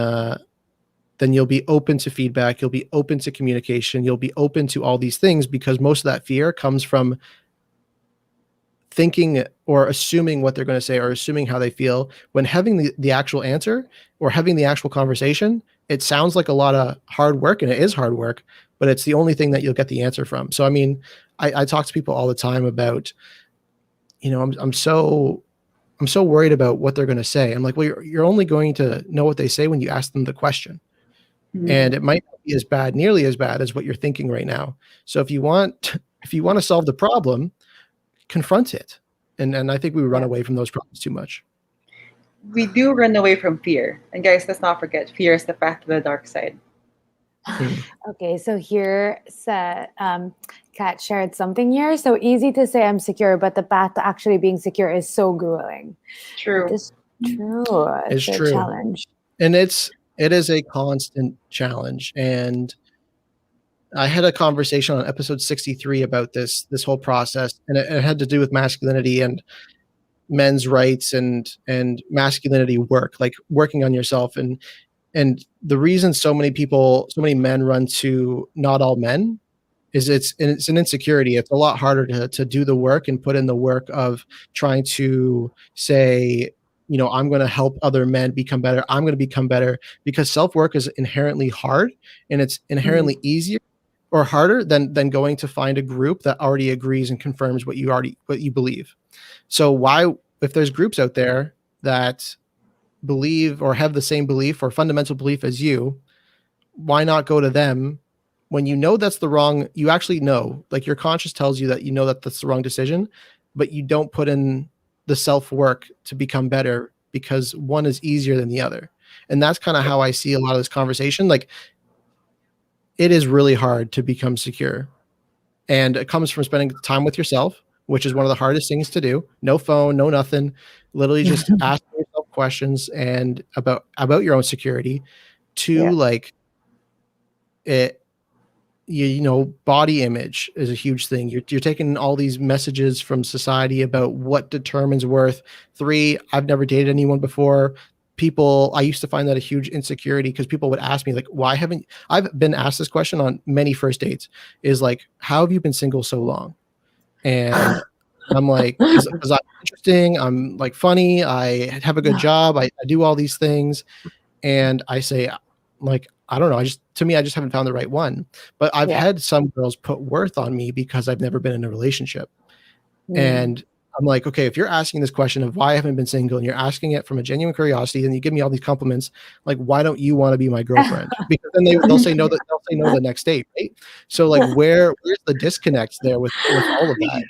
you'll be open to feedback, you'll be open to communication, you'll be open to all these things, because most of that fear comes from thinking or assuming what they're going to say, or assuming how they feel, when having the actual answer or having the actual conversation, it sounds like a lot of hard work, and it is hard work, but it's the only thing that you'll get the answer from. So I mean, I talk to people all the time about, I'm so worried about what they're going to say. I'm like, well, you're only going to know what they say when you ask them the question. And it might not be nearly as bad as what you're thinking right now. So if you want to solve the problem, confront it. And I think we run away from those problems too much. We do run away from fear. And guys, let's not forget, fear is the path to the dark side. Okay, so here Kat shared something here. So easy to say I'm secure, but the path to actually being secure is so grueling. True. It is true. It's a true. challenge. And it is a constant challenge. And I had a conversation on episode 63 about this whole process, and it had to do with masculinity and men's rights and masculinity work, like working on yourself. And the reason so many men run to Not All Men is it's an insecurity. It's a lot harder to do the work and put in the work of trying to say, I'm going to help other men become better. I'm going to become better, because self-work is inherently hard, and it's inherently easier or harder than going to find a group that already agrees and confirms what you believe. So why, if there's groups out there that believe or have the same belief or fundamental belief as you, why not go to them when you know that's the wrong, you actually know, like your conscience tells you that that's the wrong decision, but you don't put in the self-work to become better because one is easier than the other. And that's kind of how I see a lot of this conversation. Like, it is really hard to become secure. And it comes from spending time with yourself, which is one of the hardest things to do. No phone, no nothing. Literally just asking yourself questions and about your own security, to like it. Body image is a huge thing. You're taking all these messages from society about what determines worth. 3, I've never dated anyone before. I used to find that a huge insecurity, because people would ask me like, I've been asked this question on many first dates, is like, how have you been single so long? And I'm like, because I'm interesting, I'm like funny, I have a good job, I do all these things. And I say, like, I don't know, I just haven't found the right one. But I've had some girls put worth on me because I've never been in a relationship. And I'm like, okay, if you're asking this question of why I haven't been single, and you're asking it from a genuine curiosity, and you give me all these compliments, like, why don't you want to be my girlfriend? Because then they'll say no the next date, right? So like, where's the disconnect there with all of that?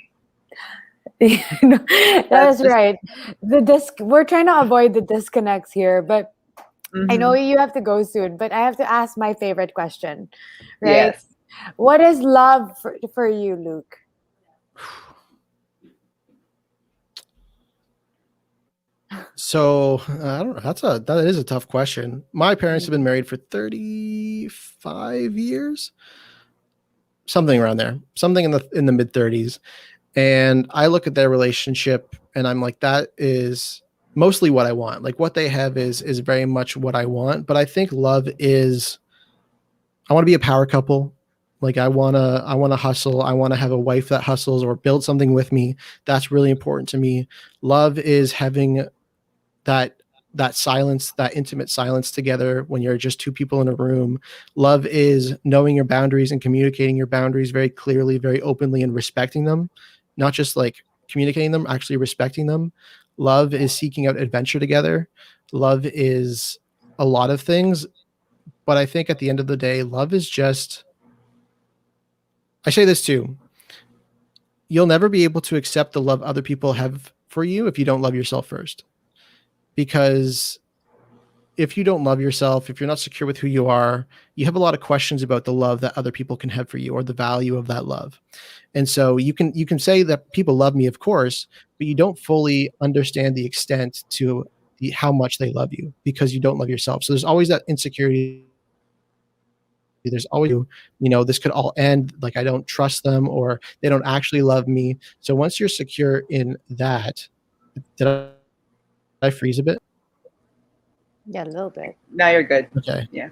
That's right. We're trying to avoid the disconnects here, but I know you have to go soon, but I have to ask my favorite question, right? Yes. What is love for you, Luke? So I don't know. That is a tough question. My parents have been married for 35 years, something around there, something in the mid 30s. And I look at their relationship and I'm like, that is mostly what I want. Like what they have is very much what I want. But I think love is, I want to be a power couple. Like I wanna hustle. I want to have a wife that hustles or build something with me. That's really important to me. Love is having that that silence, that intimate silence together when you're just two people in a room. Love is knowing your boundaries and communicating your boundaries very clearly, very openly, and respecting them. Not just like communicating them, actually respecting them. Love is seeking out adventure together. Love is a lot of things, but I think at the end of the day, love is just, I say this too. You'll never be able to accept the love other people have for you if you don't love yourself first. Because if you don't love yourself, if you're not secure with who you are, you have a lot of questions about the love that other people can have for you or the value of that love. And so you can say that people love me, of course, but you don't fully understand the extent to how much they love you because you don't love yourself. So there's always that insecurity. There's always, this could all end like I don't trust them or they don't actually love me. So once you're secure in that, did I freeze a bit? Yeah, a little bit. Now you're good. Okay. Yeah.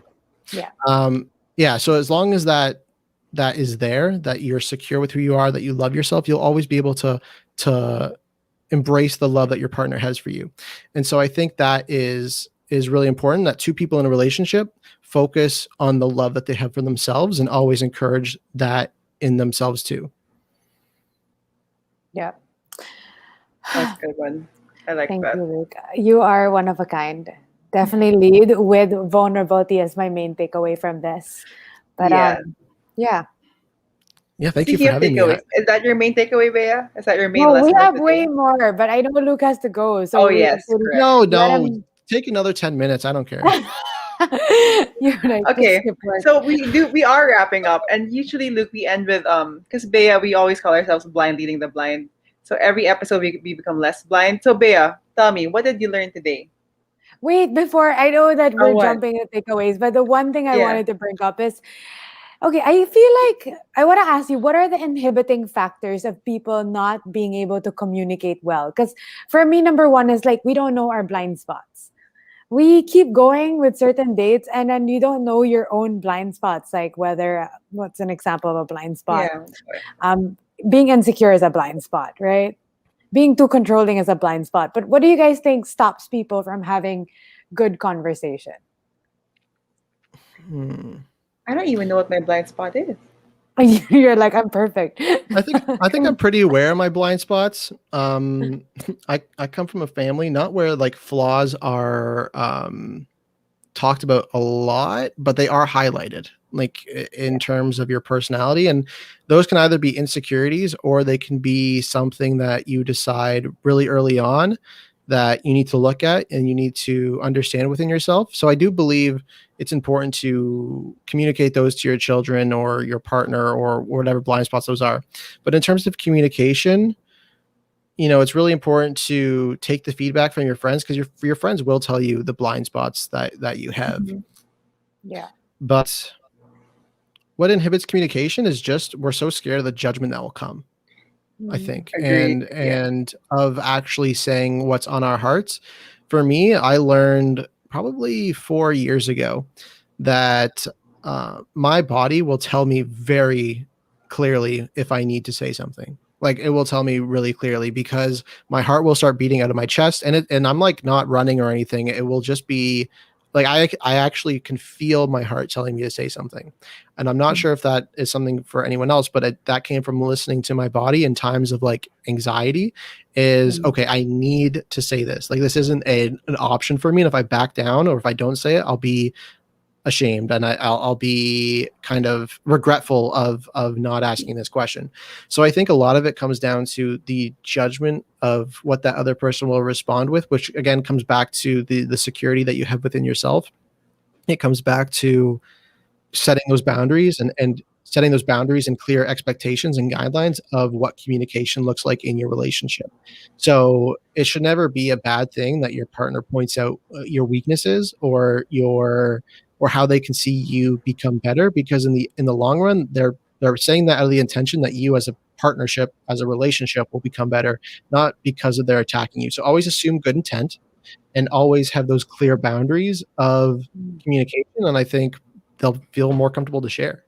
Yeah. So as long as that is there, that you're secure with who you are, that you love yourself, you'll always be able to embrace the love that your partner has for you. And so I think that is really important, that two people in a relationship focus on the love that they have for themselves and always encourage that in themselves too. Yeah. That's a good one. I like Thank that. you, Luke. You are one of a kind. Definitely lead with vulnerability as my main takeaway from this. But Yeah. yeah. Yeah, thank you Speaking for of having me. takeaways, is that your main takeaway, Bea? Is that your main No, we lesson have for way today? more, but I know Luke has to go. So Oh, yes, so correct. No, let him- take another 10 minutes. I don't care. You're like, just Okay, skip work. so we are wrapping up, and usually, Luke, we end with because Bea, we always call ourselves blind leading the blind. So every episode we become less blind. So Bea, tell me, what did you learn today? Wait, before I know that Or we're what? jumping at takeaways, but the one thing I Yeah. wanted to bring up is okay, I feel like I want to ask you, what are the inhibiting factors of people not being able to communicate well? Because for me, number one is like we don't know our blind spots. We keep going with certain dates and then you don't know your own blind spots, like whether, what's an example of a blind spot? Yeah. Um, being insecure is a blind spot, right? Being too controlling is a blind spot. But what do you guys think stops people from having good conversation? I don't even know what my blind spot is. You're like, I'm perfect. I think I'm pretty aware of my blind spots. I come from a family not where like flaws are talked about a lot, but they are highlighted like in terms of your personality, and those can either be insecurities or they can be something that you decide really early on that you need to look at and you need to understand within yourself. So I do believe it's important to communicate those to your children or your partner or whatever blind spots those are. But in terms of communication, it's really important to take the feedback from your friends because your friends will tell you the blind spots that you have. Yeah. But what inhibits communication is just we're so scared of the judgment that will come. I think, Agreed. and of actually saying what's on our hearts. For me, I learned probably 4 years ago that my body will tell me very clearly if I need to say something. Like it will tell me really clearly because my heart will start beating out of my chest, and I'm like not running or anything. It will just be like I actually can feel my heart telling me to say something. And I'm not sure if that is something for anyone else, but that came from listening to my body in times of like anxiety is okay, I need to say this. Like this isn't an option for me. And if I back down or if I don't say it, I'll be ashamed and I'll be kind of regretful of not asking this question. So I think a lot of it comes down to the judgment of what that other person will respond with, which again comes back to the security that you have within yourself. It comes back to setting those boundaries and setting those boundaries and clear expectations and guidelines of what communication looks like in your relationship. So it should never be a bad thing that your partner points out your weaknesses or how they can see you become better, because in the long run, they're saying that out of the intention that you as a partnership, as a relationship, will become better, not because of their attacking you. So always assume good intent and always have those clear boundaries of communication. And I think they'll feel more comfortable to share.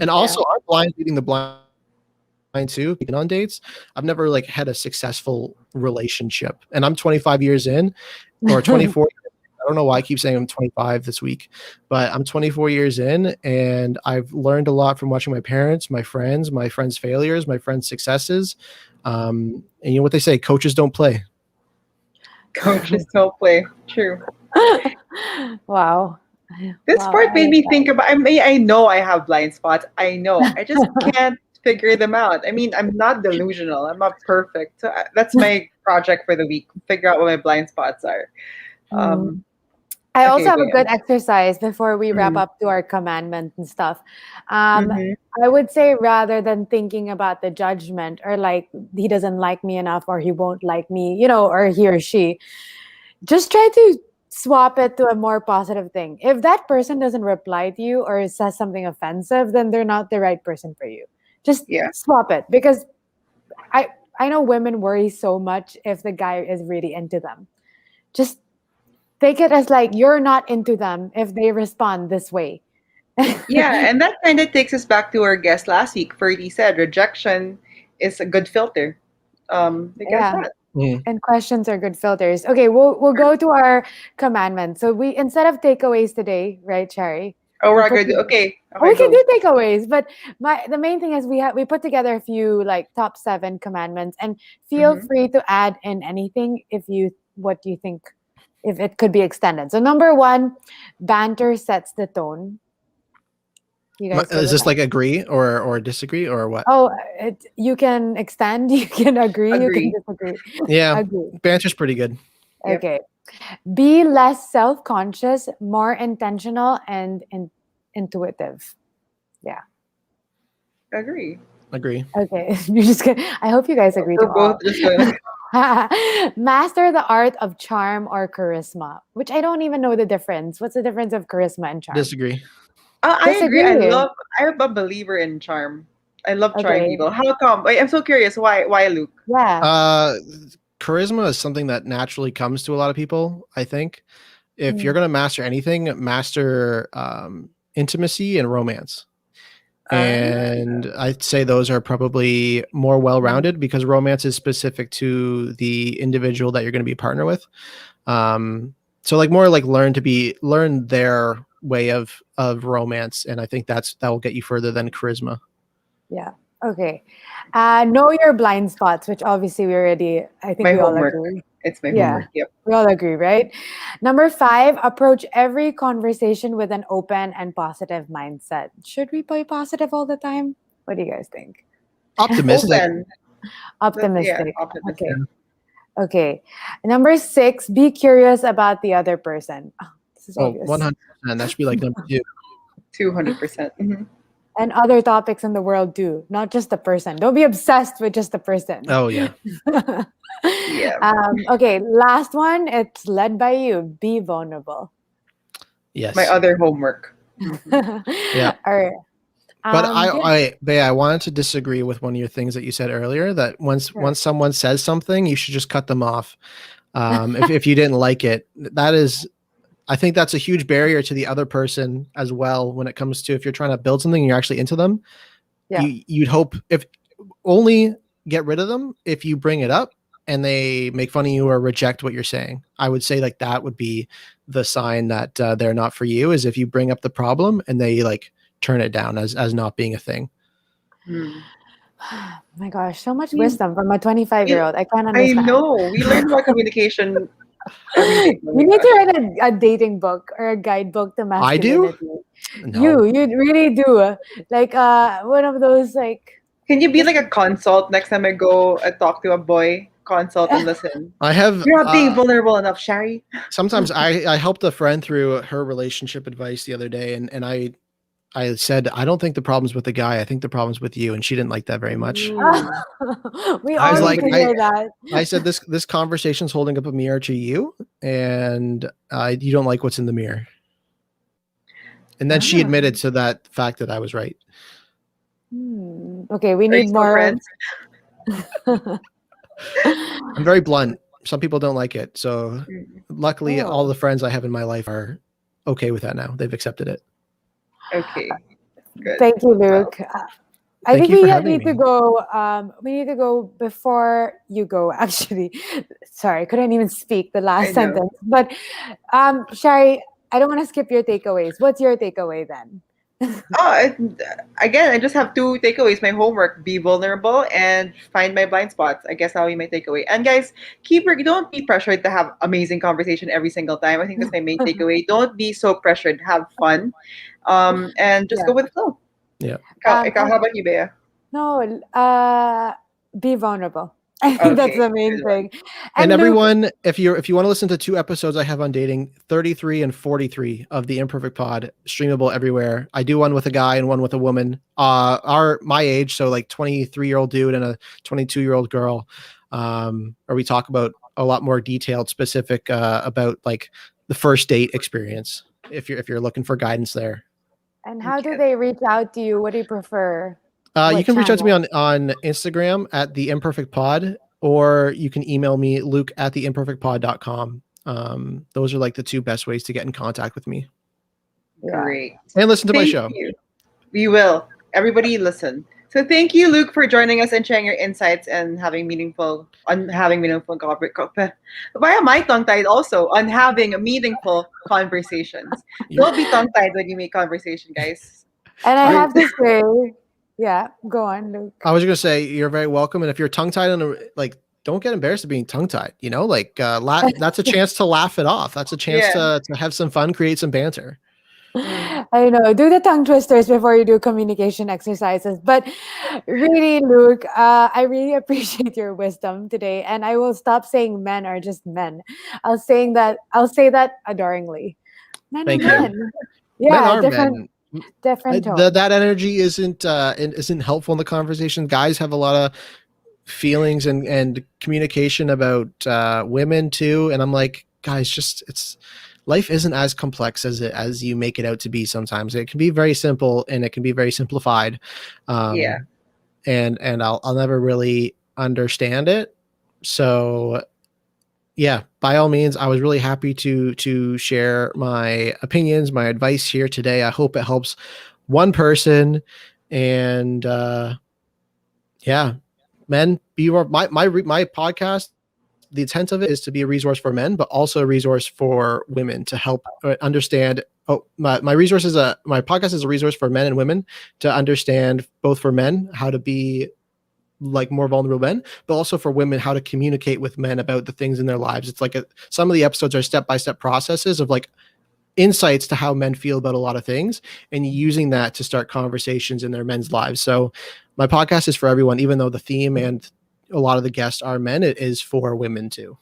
And also, I'm blind leading the blind too. Being on dates, I've never like had a successful relationship, and I'm 25 years in, or 24. I don't know why I keep saying I'm 25 this week, but I'm 24 years in, and I've learned a lot from watching my parents, my friends' failures, my friends' successes. And you know what they say: coaches don't play. Coaches don't play. True. Wow. This Wow, part I made like me that. think about. I mean, I know I have blind spots. I know. I just can't figure them out. I mean, I'm not delusional. I'm not perfect. So that's my project for the week. Figure out what my blind spots are. Mm. Um. I also Okay, have go a good ahead. exercise before we wrap Mm, up to our commandment and stuff. Um, mm-hmm. I would say rather than thinking about the judgment or like he doesn't like me enough or he won't like me, or he or she, just try to swap it to a more positive thing. If that person doesn't reply to you or says something offensive, then they're not the right person for you. Just Yeah. swap it, because I I know women worry so much if the guy is really into them. Just take it as like you're not into them if they respond this way. Yeah, and that kind of takes us back to our guest last week. Ferdy said rejection is a good filter. I guess Yeah. that. Mm. And questions are good filters. Okay, we'll go to our commandments. So we, instead of takeaways today, right, Cherry? Oh, We we're put good. Okay. oh, Okay, we can go. do takeaways, but the main thing is we put together a few like top 7 commandments, and feel Mm-hmm. free to add in anything if you what you think if it could be extended. So number 1, banter sets the tone. You guys good Is with this that? like agree or disagree or what? Oh, you can extend, you can agree, you can Agree. disagree. Yeah, Agree. banter's pretty good. Yep. Okay. Be less self-conscious, more intentional and intuitive. Yeah. Agree. Agree. Okay. You're just gonna, I hope you guys agree to We're both all. just gonna. Master the art of charm or charisma, which I don't even know the difference. What's the difference of charisma and charm? Disagree. I agree. Disagree. I'm a believer in charm. I love charming Okay. people. How come? I'm so curious. Why, Luke? Yeah. Uh, Charisma is something that naturally comes to a lot of people. I think if you're Mm. going to master anything, master intimacy and romance. Ah, And I'd say those are probably more Mm. well-rounded because romance is specific to the individual that you're going to be a partner with. So like more like learn their way of romance, and I think that will get you further than charisma. Yeah. Okay. Know your blind spots, which obviously I think my we all homework. agree. It's my Yeah. homework. Yep. We all agree, right? Number 5, approach every conversation with an open and positive mindset. Should we be positive all the time? What do you guys think? Optimistic. Open. Yeah, Optimistic. optimistic. Okay. Okay. Number 6, be curious about the other person. Oh, this is Oh, obvious. 100%. That should be like number 2. 200%. Mm-hmm. And other topics in the world too, not just the person. Don't be obsessed with just the person. Oh yeah. Yeah. Okay, last one. It's led by you. Be vulnerable. My Yes. other homework. Mhm. Yeah. All right. But Good. Bea, I wanted to disagree with one of your things that you said earlier, that once Sure. someone says something, you should just cut them off. If you didn't like it, I think that's a huge barrier to the other person as well when it comes to if you're trying to build something and you're actually into them. Yeah. You'd hope if only get rid of them if you bring it up and they make fun of you or reject what you're saying. I would say like that would be the sign that they're not for you, is if you bring up the problem and they like turn it down as not being a thing. Hmm. My gosh, so much Yeah. wisdom from a 25-year-old. I can't I understand. know. We learn about communication every day. Oh You my need to gosh. write a dating book or a guidebook to I do? masculinity. No. You really do. Like one of those like Can you be just like a consult next time I go and talk to a boy? Consult and listen. I have You're not being vulnerable enough, Shari. sometimes I helped a friend through her relationship advice the other day, and I I said, I don't think the problem's with the guy. I think the problem's with you. And she didn't like that very much. Ooh. We I was all like, need to hear that. I said, this conversation's holding up a mirror to you, and you don't like what's in the mirror. And then she admitted to that fact that I was right. Okay, we Are need you still more. friends? I'm very blunt. Some people don't like it. So luckily, all the friends I have in my life are okay with that now. They've accepted it. Okay. Good. Thank you, Luke. I Thank think you for we having need to me. go. We need to go before you go. Actually, sorry, couldn't even speak the I last know. sentence. But, Shari, I don't want to skip your takeaways. What's your takeaway then? Again, I just have two takeaways. My homework: be vulnerable and find my blind spots. I guess that'll be my takeaway. And guys, don't be pressured to have amazing conversation every single time. I think that's my main takeaway. Don't be so pressured. Have fun, and just Yeah. go with the flow. Yeah. How about you, Bea? No, be vulnerable. I think that's Okay, the main good one. thing. And Luke, everyone, if you want to listen to 2 episodes I have on dating, 33 and 43 of the Imperfect Pod, streamable everywhere. I do one with a guy and one with a woman. My age, so like 23-year-old dude and a 22-year-old girl. Or we talk about a lot more detailed, specific about like the first date experience. If you're looking for guidance there. and how do they reach out to you? What do you prefer? You What can reach out to me channel? on Instagram at the Imperfect Pod, or you can email me, Luke at theimperfectpod.com. Those are like the 2 best ways to get in contact with me. Yeah. Great. And listen to my Thank show. you. We will. Everybody listen. So thank you, Luke, for joining us and sharing your insights and having meaningful conversations. Why am I tongue-tied also? On having meaningful conversations. Don't be tongue-tied when you make conversation, guys. And I I- have to say, yeah, go on, Luke. I was going to say, you're very welcome. And if you're tongue-tied don't get embarrassed of being tongue-tied, that's a chance to laugh it off. That's a chance Yeah. to have some fun, create some banter. I know. Do the tongue twisters before you do communication exercises. But really, Luke, I really appreciate your wisdom today, and I will stop saying men are just men. I'll say that adoringly. Men Thank are you. men. Men Yeah, are men. different tone. That energy isn't helpful in the conversation. Guys have a lot of feelings and communication about women too, and I'm like, guys, life isn't as complex as you make it out to be. Sometimes it can be very simple and it can be very simplified. Yeah. And I'll never really understand it. So yeah, by all means, I was really happy to share my opinions, my advice here today. I hope it helps one person. And yeah, men, my podcast. The intent of it is to be a resource for men, but also a resource for women to help understand. Oh, my resource is my podcast is a resource for men and women to understand, both for men how to be like more vulnerable men, but also for women how to communicate with men about the things in their lives. It's like some of the episodes are step-by-step processes of like insights to how men feel about a lot of things and using that to start conversations in their men's lives. So my podcast is for everyone, even though the theme and a lot of the guests are men, it is for women too.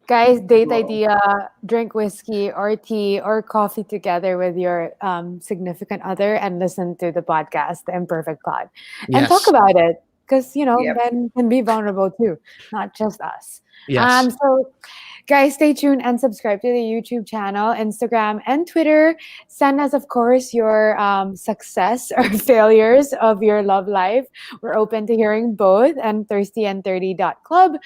Guys, date Whoa. idea, drink whiskey or tea or coffee together with your significant other and listen to the podcast, The Imperfect Pod, and talk Yes. about it. Because, Yep. men can be vulnerable too, not just us. Yes. So, guys, stay tuned and subscribe to the YouTube channel, Instagram, and Twitter. Send us, of course, your success or failures of your love life. We're open to hearing both, and thirstyand30.club.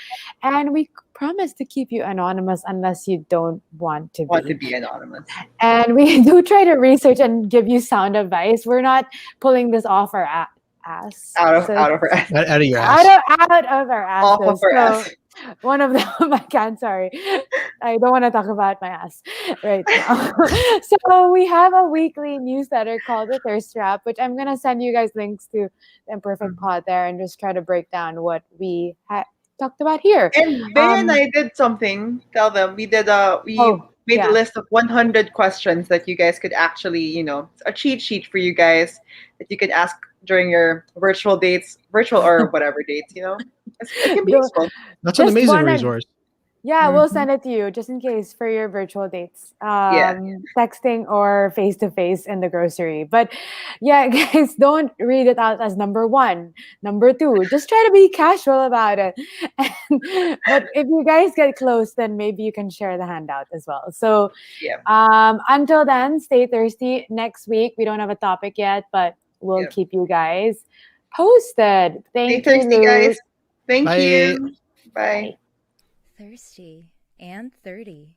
And we promise to keep you anonymous unless you don't want to Want be. to be anonymous. And we do try to research and give you sound advice. We're not pulling this off our ass. Out of her ass. Out of your ass. Out of our asses. Off of her ass. One of them, I can't, sorry. I don't want to talk about my ass right now. So we have a weekly newsletter called The Thirst Trap, which I'm going to send you guys links to the Imperfect Pod there and just try to break down what we talked about here. And Bea and I did something. Tell them we did made yeah. a list of 100 questions that you guys could actually, a cheat sheet for you guys that you could ask during your virtual dates, virtual or whatever dates, it can be useful. That's an Just amazing wanna- resource. Yeah, we'll Mhm. send it to you just in case for your virtual dates. Yeah. Texting or face to face in the grocery. But yeah, guys, don't read it out as number one, number two. Just try to be casual about it. But if you guys get close, then maybe you can share the handout as well. So Yeah. until then, stay thirsty. Next week, we don't have a topic yet, but we'll Yeah. keep you guys posted. Stay Thank you, thirsty, guys. Luke. Thank Bye. you. Bye. Bye. Thirsty and 30.